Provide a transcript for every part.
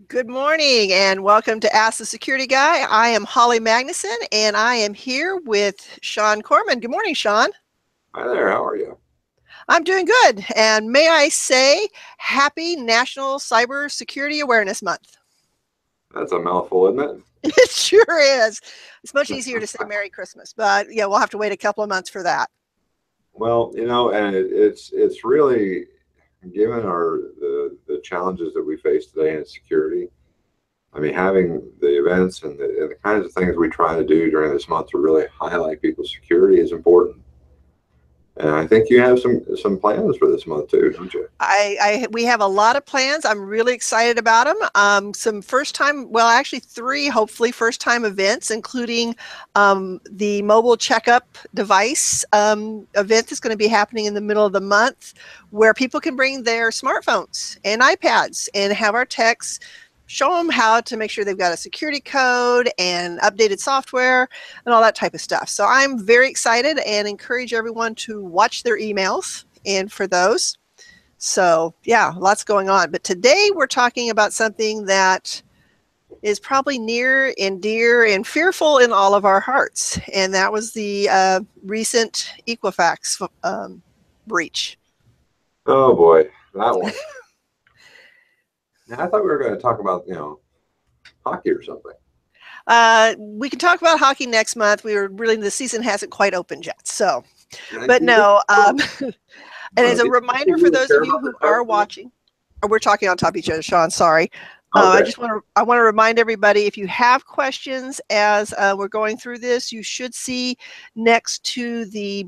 Good morning and welcome to Ask the Security Guy. I am Holly Magnuson and I am here with Sean Corman. Good morning, Sean. Hi there, how are you? I'm doing good. And may I say, happy National Cyber Security Awareness Month. That's a mouthful, isn't it? It sure is. It's much easier to say Merry Christmas, but yeah, we'll have to wait a couple of months for that. Well, and it's really given the challenges that we face today in security. I mean, having the events and the kinds of things we try to do during this month to really highlight people's security is important. And I think you have some plans for this month too, don't you? We have a lot of plans. I'm really excited about them. Some first time, well, actually three, hopefully first time events, including the mobile checkup device event that's going to be happening in the middle of the month, where people can bring their smartphones and iPads and have our techs show them how to make sure they've got a security code and updated software and all that type of stuff. So I'm very excited and encourage everyone to watch their emails and for those. So yeah, lots going on. But today we're talking about something that is probably near and dear and fearful in all of our hearts. And that was the recent Equifax breach. Oh boy, that one. Now, I thought we were going to talk about, hockey or something. We can talk about hockey next month. The season hasn't quite opened yet. So, but no. And as a reminder for those of you who are watching, we're talking on top of each other, Sean, sorry. Okay. I want to remind everybody, if you have questions as we're going through this, you should see next to the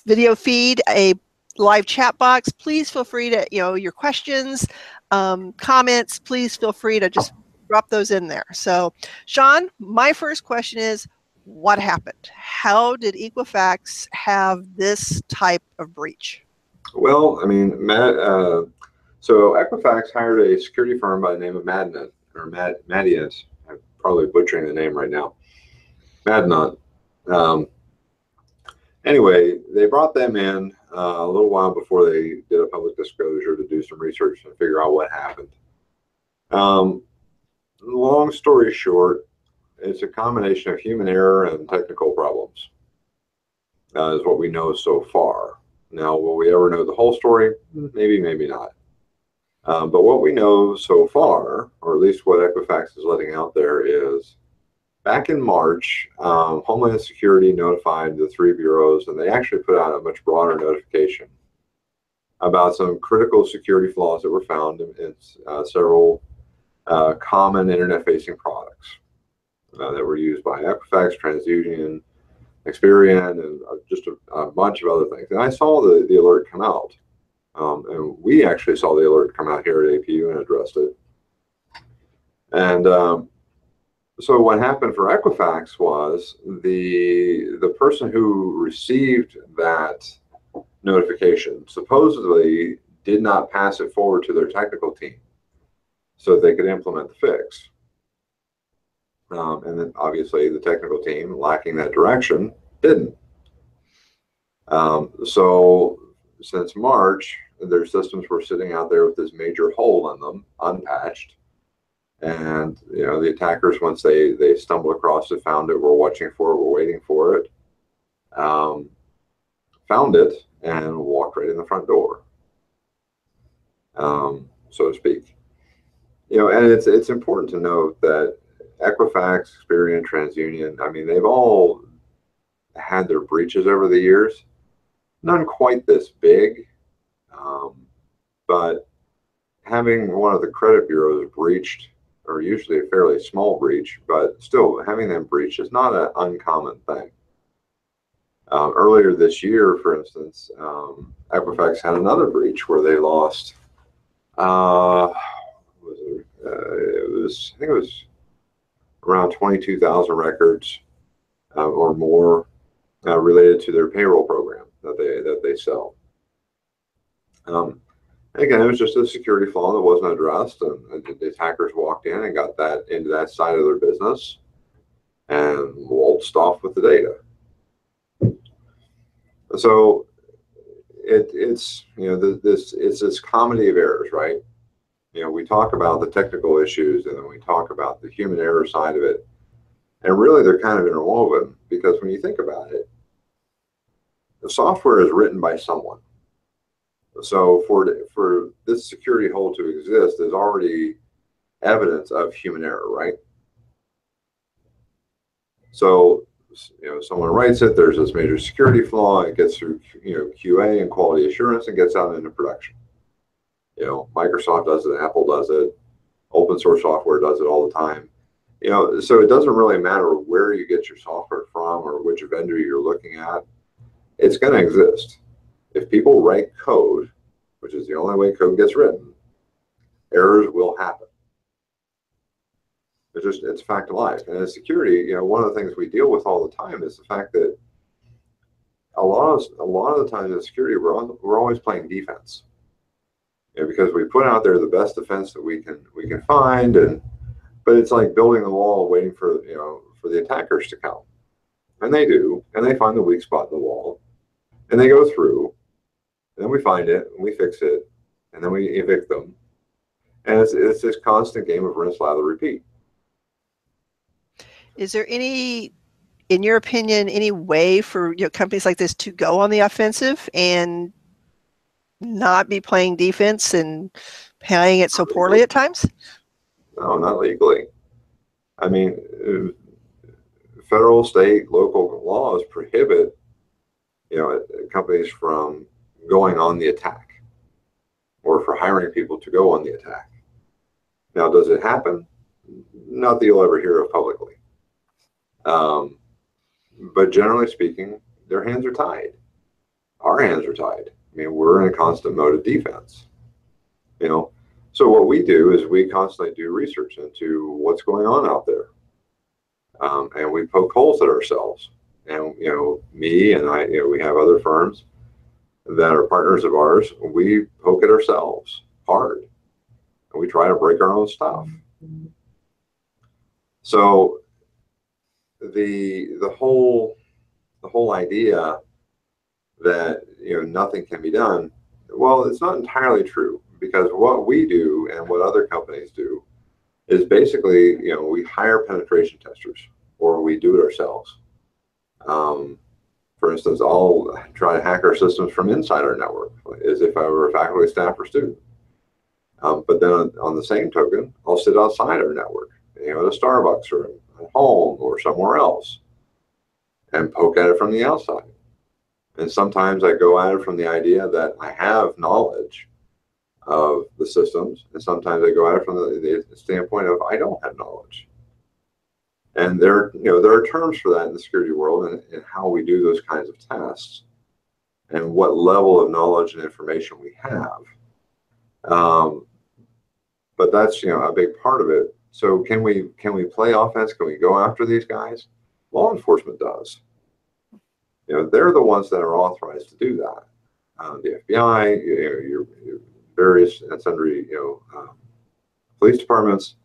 video feed a live chat box. Please feel free to, your questions, comments, please feel free to just drop those in there. So, Sean, my first question is, what happened? How did Equifax have this type of breach? Well, I mean, so Equifax hired a security firm by the name of Madiant. I'm probably butchering the name right now. Madnut. Anyway, they brought them in a little while before they did a public disclosure to do some research and figure out what happened. Long story short, it's a combination of human error and technical problems, is what we know so far. Now, will we ever know the whole story? Maybe, maybe not. But what we know so far, or at least what Equifax is letting out there, is back in March, Homeland Security notified the three bureaus, and they actually put out a much broader notification about some critical security flaws that were found in several common internet-facing products that were used by Equifax, TransUnion, Experian, and just a bunch of other things. And I saw the alert come out. And we actually saw the alert come out here at APU and addressed it. And so what happened for Equifax was the person who received that notification supposedly did not pass it forward to their technical team so they could implement the fix. And then obviously the technical team, lacking that direction, didn't. So since March, their systems were sitting out there with this major hole in them, unpatched. And the attackers, once they stumbled across it, found it, were watching for it, were waiting for it, found it, and walked right in the front door, so to speak. And it's important to note that Equifax, Experian, TransUnion, I mean, they've all had their breaches over the years. None quite this big, but having one of the credit bureaus breached, or usually a fairly small breach, but still having them breached is not an uncommon thing. Earlier this year, for instance, Equifax had another breach where they lost, I think it was around 22,000 records or more related to their payroll program that they sell. Again, it was just a security flaw that wasn't addressed, and the attackers walked in and got that into that side of their business and waltzed off with the data. So it's this comedy of errors, right? We talk about the technical issues and then we talk about the human error side of it. And really, they're kind of interwoven because when you think about it, the software is written by someone. So for this security hole to exist, there's already evidence of human error, right? So, someone writes it, there's this major security flaw, it gets through, QA and quality assurance and gets out into production. Microsoft does it, Apple does it, open source software does it all the time. So it doesn't really matter where you get your software from or which vendor you're looking at. It's going to exist. If people write code, which is the only way code gets written, errors will happen. It's a fact of life. And in security, one of the things we deal with all the time is the fact that a lot of the time in security, we're always playing defense. Because we put out there the best defense that we can find, but it's like building the wall, waiting for the attackers to come, and they do, and they find the weak spot in the wall, and they go through, and then we find it, and we fix it, and then we evict them, and it's this constant game of rinse, lather, repeat. Is there any, in your opinion, any way for companies like this to go on the offensive and not be playing defense and playing it so poorly at times? No, not legally. I mean, federal, state, local laws prohibit companies from going on the attack or for hiring people to go on the attack. Now, does it happen? Not that you'll ever hear of publicly. But generally speaking, their hands are tied. Our hands are tied. I mean, we're in a constant mode of defense. So what we do is we constantly do research into what's going on out there, and we poke holes at ourselves. And me and I, we have other firms that are partners of ours. We poke at ourselves hard, and we try to break our own stuff. So the whole idea that nothing can be done, well, it's not entirely true, because what we do and what other companies do is basically we hire penetration testers or we do it ourselves. For instance, I'll try to hack our systems from inside our network as if I were a faculty, staff, or student. But then on the same token, I'll sit outside our network, at a Starbucks or at home or somewhere else, and poke at it from the outside. And sometimes I go at it from the idea that I have knowledge of the systems, and sometimes I go at it from the standpoint of I don't have knowledge. And there are terms for that in the security world, and how we do those kinds of tests, and what level of knowledge and information we have. But that's a big part of it. So can we play offense? Can we go after these guys? Law enforcement does. They're the ones that are authorized to do that. The FBI, your various and sundry, police departments,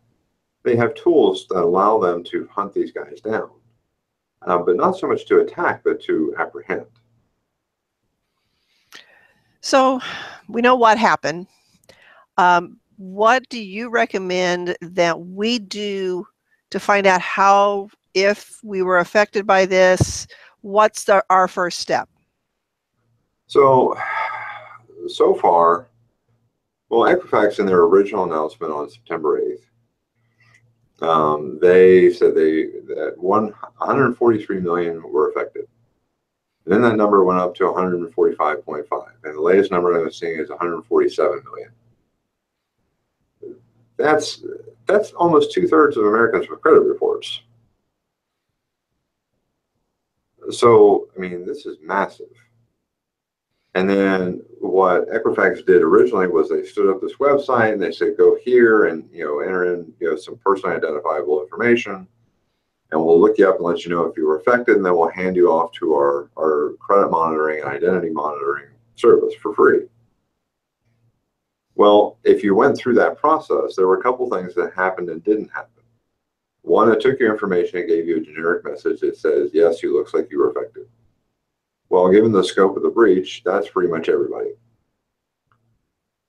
they have tools that allow them to hunt these guys down, but not so much to attack, but to apprehend. So we know what happened. What do you recommend that we do to find out how, if we were affected by this, what's our first step? So far, well, Equifax in their original announcement on September 8th, they said that 143 million were affected. And then that number went up to 145.5, and the latest number I'm seeing is 147 million. That's almost 2/3 of Americans with credit reports. So, I mean, this is massive. And then what Equifax did originally was they stood up this website and they said, go here and enter in some personally identifiable information, and we'll look you up and let you know if you were affected, and then we'll hand you off to our credit monitoring and identity monitoring service for free. Well, if you went through that process, there were a couple things that happened and didn't happen. One, it took your information and gave you a generic message that says, yes, you looks like you were affected. Well, given the scope of the breach, that's pretty much everybody.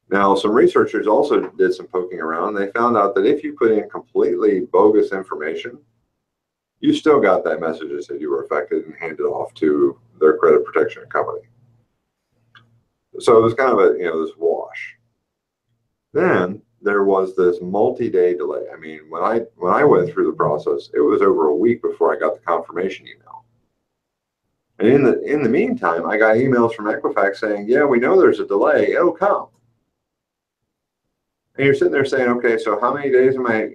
Now, some researchers also did some poking around. They found out that if you put in completely bogus information, you still got that message that said you were affected and handed off to their credit protection company. So it was kind of a, this wash. Then there was this multi-day delay. I mean, when I went through the process, it was over a week before I got the confirmation email. And in the meantime, I got emails from Equifax saying, yeah, we know there's a delay. It'll come. And you're sitting there saying, okay, so how many days am I,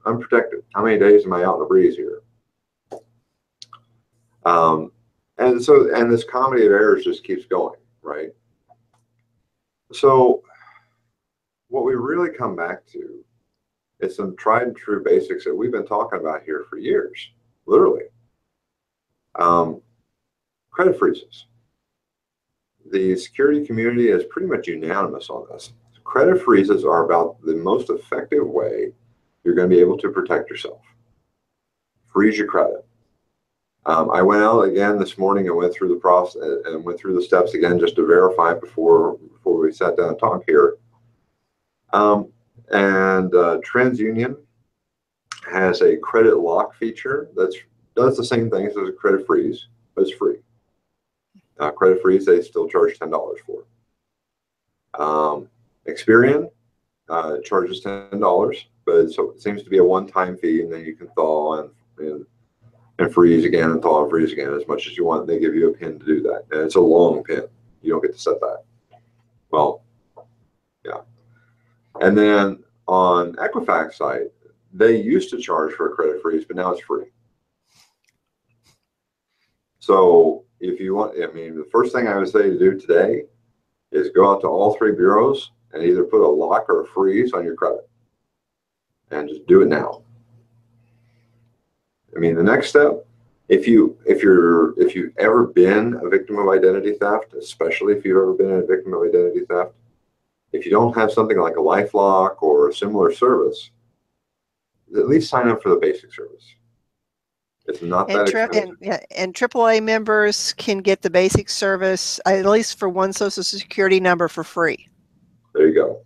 unprotected? How many days am I out in the breeze here? And this comedy of errors just keeps going, right? So what we really come back to is some tried and true basics that we've been talking about here for years, literally. Credit freezes. The security community is pretty much unanimous on this. Credit freezes are about the most effective way you're going to be able to protect yourself. Freeze your credit. I went out again this morning and went through the process and went through the steps again just to verify before we sat down and talked here. TransUnion has a credit lock feature that does the same things as a credit freeze, but it's free. Credit freeze, they still charge $10 for. Experian charges $10, but it seems to be a one-time fee, and then you can thaw and freeze again and thaw and freeze again as much as you want. They give you a pin to do that, and it's a long pin. You don't get to set that. Well, yeah. And then on Equifax site, they used to charge for a credit freeze, but now it's free. So if you want, the first thing I would say to do today is go out to all three bureaus and either put a lock or a freeze on your credit, and just do it now. The next step, if you've ever been a victim of identity theft, especially if you've ever been a victim of identity theft, if you don't have something like a LifeLock or a similar service, at least sign up for the basic service. It's not that expensive. And AAA members can get the basic service, at least for one Social Security number, for free. There you go.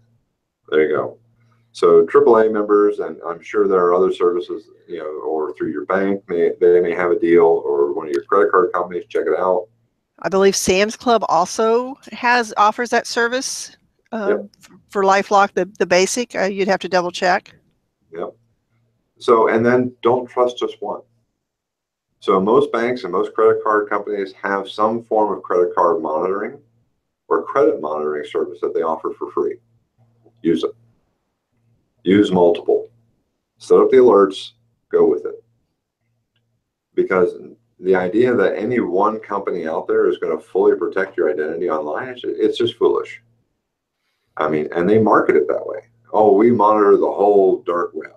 There you go. So AAA members, and I'm sure there are other services, or through your bank, they may have a deal, or one of your credit card companies, check it out. I believe Sam's Club also offers that service for LifeLock, the basic. You'd have to double check. Yep. So, and then don't trust just one. So most banks and most credit card companies have some form of credit card monitoring or credit monitoring service that they offer for free. Use it. Use multiple. Set up the alerts, go with it. Because the idea that any one company out there is going to fully protect your identity online, it's just foolish. And they market it that way. Oh, we monitor the whole dark web.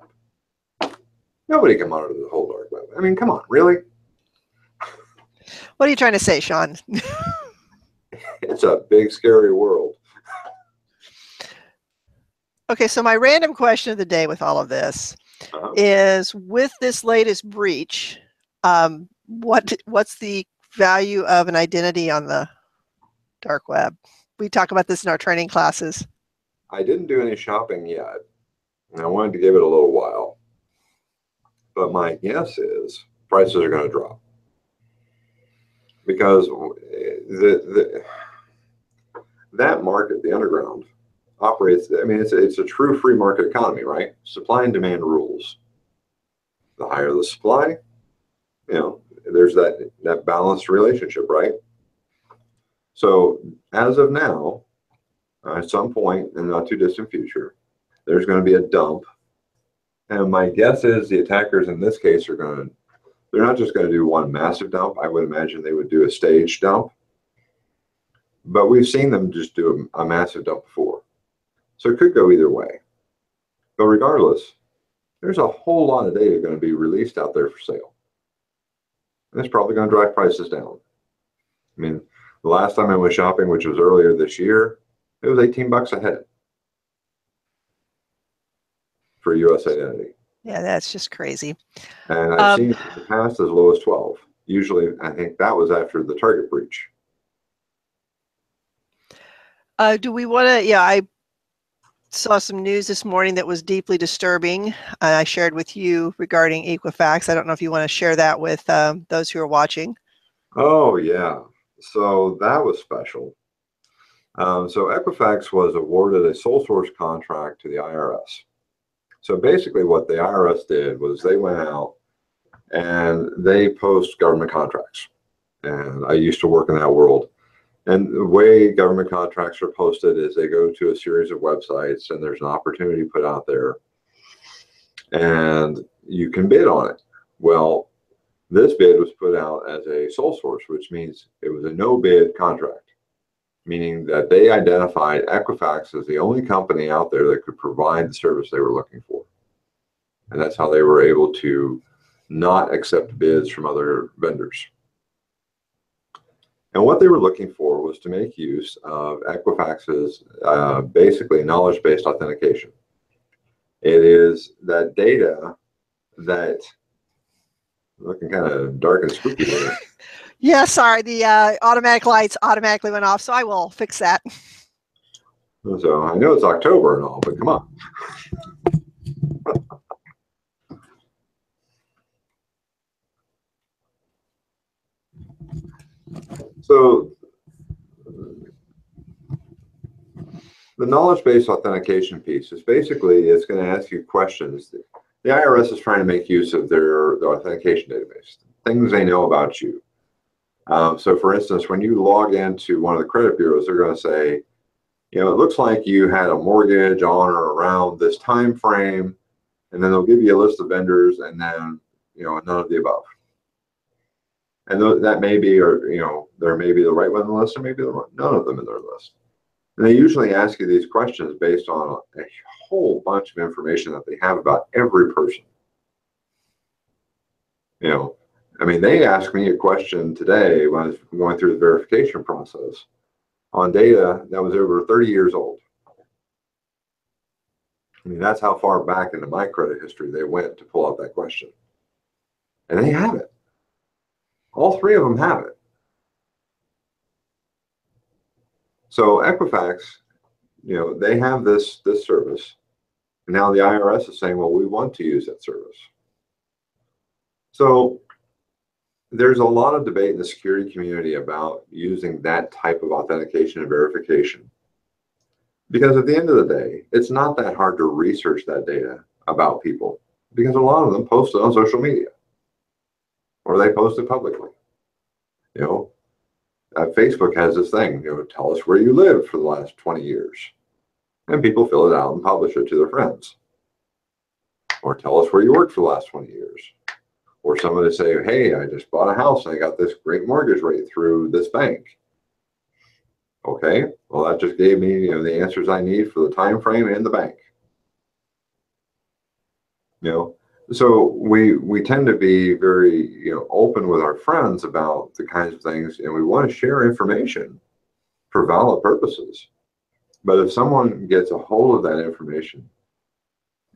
Nobody can monitor the whole dark web. Come on, really? What are you trying to say, Sean? It's a big, scary world. Okay, so my random question of the day with all of this is, with this latest breach, what's the value of an identity on the dark web? We talk about this in our training classes. I didn't do any shopping yet, and I wanted to give it a little while. But my guess is prices are going to drop. Because that market, the underground, operates, it's a true free market economy, right? Supply and demand rules. The higher the supply, there's that balanced relationship, right? So as of now, at some point in the not too distant future, there's going to be a dump. And my guess is the attackers in this case they're not just going to do one massive dump. I would imagine they would do a staged dump. But we've seen them just do a massive dump before. So it could go either way. But regardless, there's a whole lot of data going to be released out there for sale. And it's probably going to drive prices down. The last time I went shopping, which was earlier this year, it was $18 a head for US identity. Yeah, that's just crazy. And I've seen it in the past as low as 12. Usually, I think that was after the Target breach. Do we want to, yeah, I saw some news this morning that was deeply disturbing. I shared with you regarding Equifax. I don't know if you want to share that with those who are watching. Oh, yeah. So that was special. So Equifax was awarded a sole source contract to the IRS. So basically what the IRS did was they went out and they post government contracts. And I used to work in that world. And the way government contracts are posted is they go to a series of websites and there's an opportunity put out there and you can bid on it. Well, this bid was put out as a sole source, which means it was a no bid contract, meaning that they identified Equifax as the only company out there that could provide the service they were looking for. And that's how they were able to not accept bids from other vendors. And what they were looking for was to make use of Equifax's basically knowledge-based authentication. It is that data that, looking kind of dark and spooky there. Yeah, sorry, the automatic lights automatically went off, so I will fix that. So I know it's October and all, but come on. So the knowledge-based authentication piece is basically, it's going to ask you questions. The IRS is trying to make use of their authentication database, things they know about you. So for instance, when you log into one of the credit bureaus, they're going to say, it looks like you had a mortgage on or around this time frame, and then they'll give you a list of vendors, and then, none of the above. And that may be, or, there may be the right one on the list, or maybe none of them in their list. And they usually ask you these questions based on a whole bunch of information that they have about every person. I mean, they asked me a question today when I was going through the verification process on data that was over 30 years old. I mean, that's how far back into my credit history they went to pull out that question. And they have it. All three of them have it. So Equifax, they have this service. And now the IRS is saying, well, we want to use that service. So there's a lot of debate in the security community about using that type of authentication and verification. Because at the end of the day, it's not that hard to research that data about people, because a lot of them post it on social media or they post it publicly. Facebook has this thing, tell us where you lived for the last 20 years. And people fill it out and publish it to their friends. Or tell us where you worked for the last 20 years. Or somebody say, hey, I just bought a house and I got this great mortgage rate through this bank. Okay, well, that just gave me, the answers I need for the time frame and the bank. So we tend to be very, open with our friends about the kinds of things, and we want to share information for valid purposes. But if someone gets a hold of that information,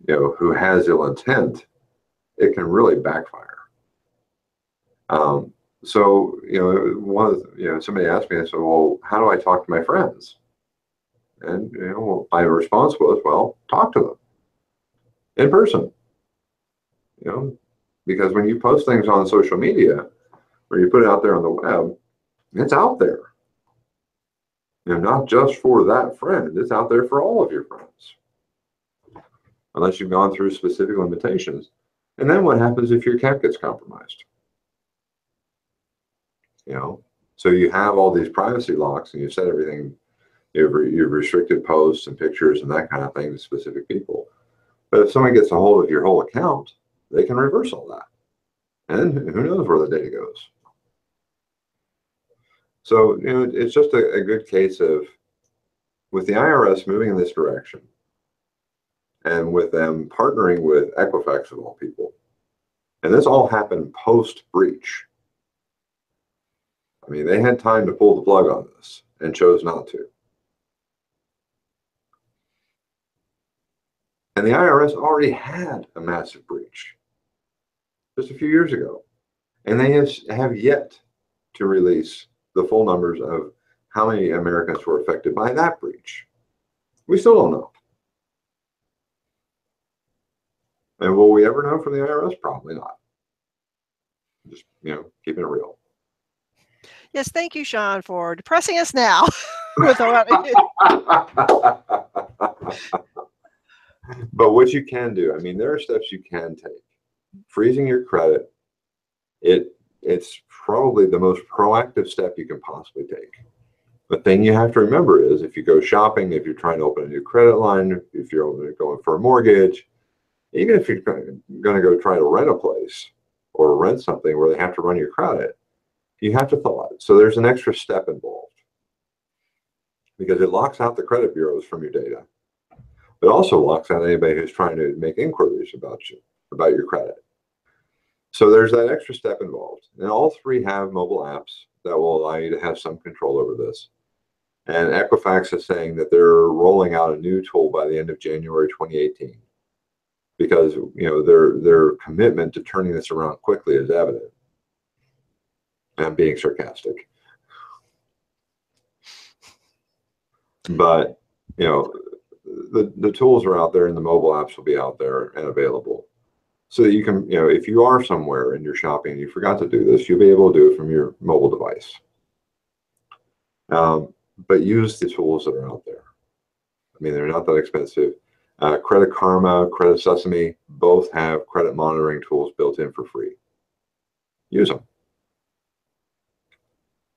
who has ill intent, it can really backfire. So, somebody asked me, I said, well, how do I talk to my friends? And, my response was, well, talk to them in person. Because when you post things on social media or you put it out there on the web, it's out there. Not just for that friend, it's out there for all of your friends. Unless you've gone through specific limitations. And then what happens if your account gets compromised? So you have all these privacy locks and you set everything, you've restricted posts and pictures and that kind of thing to specific people. But if someone gets a hold of your whole account, they can reverse all that. And who knows where the data goes. So, it's just a good case of, with the IRS moving in this direction and with them partnering with Equifax of all people, and this all happened post-breach. I mean, they had time to pull the plug on this and chose not to. And the IRS already had a massive breach just a few years ago. And they have yet to release the full numbers of how many Americans were affected by that breach? We still don't know. And will we ever know from the IRS? Probably not. Just, keeping it real. Yes, thank you, Sean, for depressing us now. with But what you can do, there are steps you can take. Freezing your credit, it's probably the most proactive step you can possibly take. The thing you have to remember is if you go shopping, if you're trying to open a new credit line, if you're going for a mortgage, even if you're going to go try to rent a place or rent something where they have to run your credit, you have to thaw it. So there's an extra step involved because it locks out the credit bureaus from your data. It also locks out anybody who's trying to make inquiries about your credit. So there's that extra step involved. And all three have mobile apps that will allow you to have some control over this. And Equifax is saying that they're rolling out a new tool by the end of January 2018 because their commitment to turning this around quickly is evident. I'm being sarcastic. But the tools are out there and the mobile apps will be out there and available. So that you can, if you are somewhere and you're shopping and you forgot to do this, you'll be able to do it from your mobile device. But use the tools that are out there. They're not that expensive. Credit Karma, Credit Sesame, both have credit monitoring tools built in for free. Use them.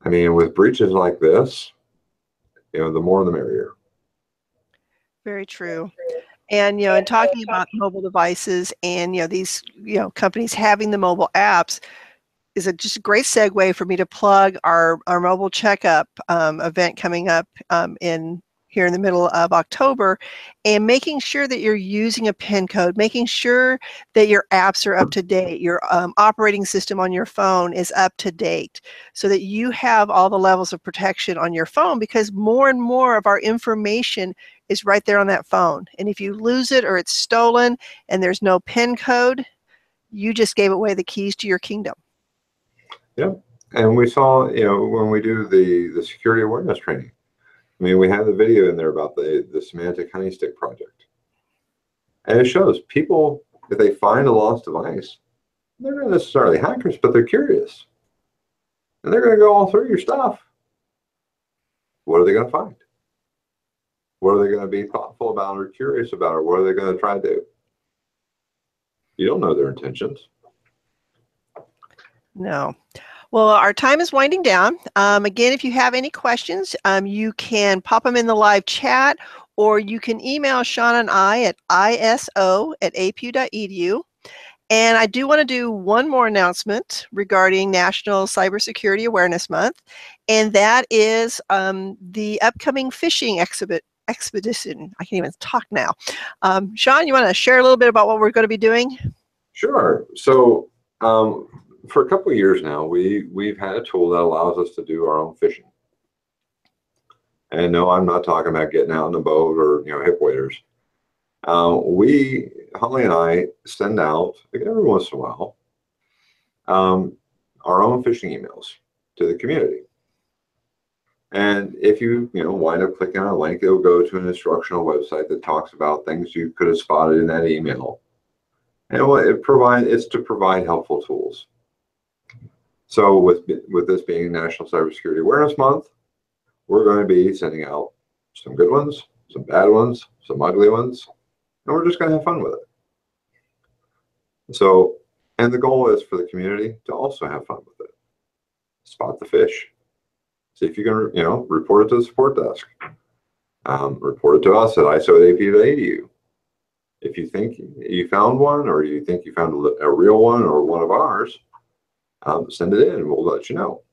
With breaches like this, the more the merrier. Very true. And, in talking about mobile devices and, these, companies having the mobile apps is just a great segue for me to plug our mobile checkup event coming up here in the middle of October, and making sure that you're using a PIN code, making sure that your apps are up to date, your operating system on your phone is up to date, so that you have all the levels of protection on your phone, because more and more of our information is right there on that phone. And if you lose it or it's stolen and there's no PIN code, you just gave away the keys to your kingdom. Yeah, and we saw, when we do the security awareness training, we have the video in there about the semantic honey stick project. And it shows people, if they find a lost device, they're not necessarily hackers, but they're curious. And they're going to go all through your stuff. What are they going to find? What are they going to be thoughtful about or curious about, or what are they going to try to do? You don't know their intentions. No. Well, our time is winding down. Again, if you have any questions, you can pop them in the live chat, or you can email Sean and I at iso@apu.edu. And I do want to do one more announcement regarding National Cybersecurity Awareness Month, and that is the upcoming phishing expedition. I can't even talk now. Sean, you want to share a little bit about what we're going to be doing? Sure. So for a couple of years now, we've had a tool that allows us to do our own phishing. And no, I'm not talking about getting out in a boat or hip waders. Holly and I send out every once in a while our own phishing emails to the community. And if you wind up clicking on a link, it'll go to an instructional website that talks about things you could have spotted in that email. And what it's to provide helpful tools. So with this being National Cybersecurity Awareness Month, we're going to be sending out some good ones, some bad ones, some ugly ones, and we're just going to have fun with it. So, and the goal is for the community to also have fun with it. Spot the fish. See if you can, report it to the support desk. Report it to us at iso@apu.edu. If you think you found one, or you think you found a real one or one of ours, send it in and we'll let you know.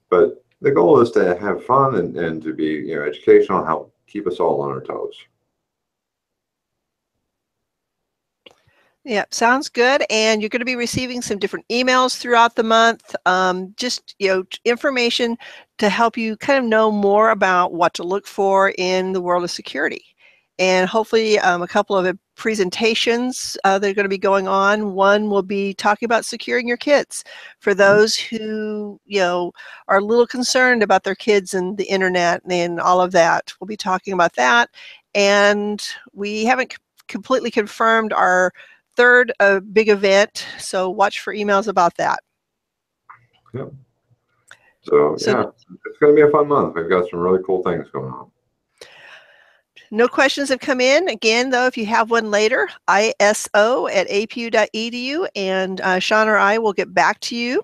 But the goal is to have fun and to be educational, help keep us all on our toes. Yeah, sounds good. And you're going to be receiving some different emails throughout the month, just information to help you kind of know more about what to look for in the world of security. and hopefully a couple of presentations that are going to be going on. One will be talking about securing your kids for those who, are a little concerned about their kids and the internet and all of that. We'll be talking about that. And we haven't completely confirmed our third big event, so watch for emails about that. Yep. So yeah, it's going to be a fun month. We've got some really cool things going on. No questions have come in. Again, though, if you have one later, iso@apu.edu, and Sean or I will get back to you.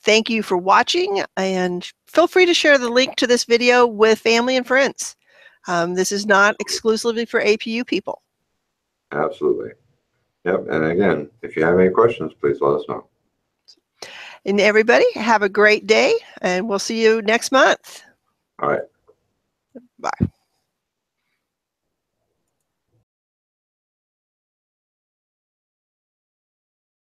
Thank you for watching, and feel free to share the link to this video with family and friends. This is not exclusively for APU people. Absolutely. Yep. And again, if you have any questions, please let us know. And everybody, have a great day, and we'll see you next month. All right. Bye.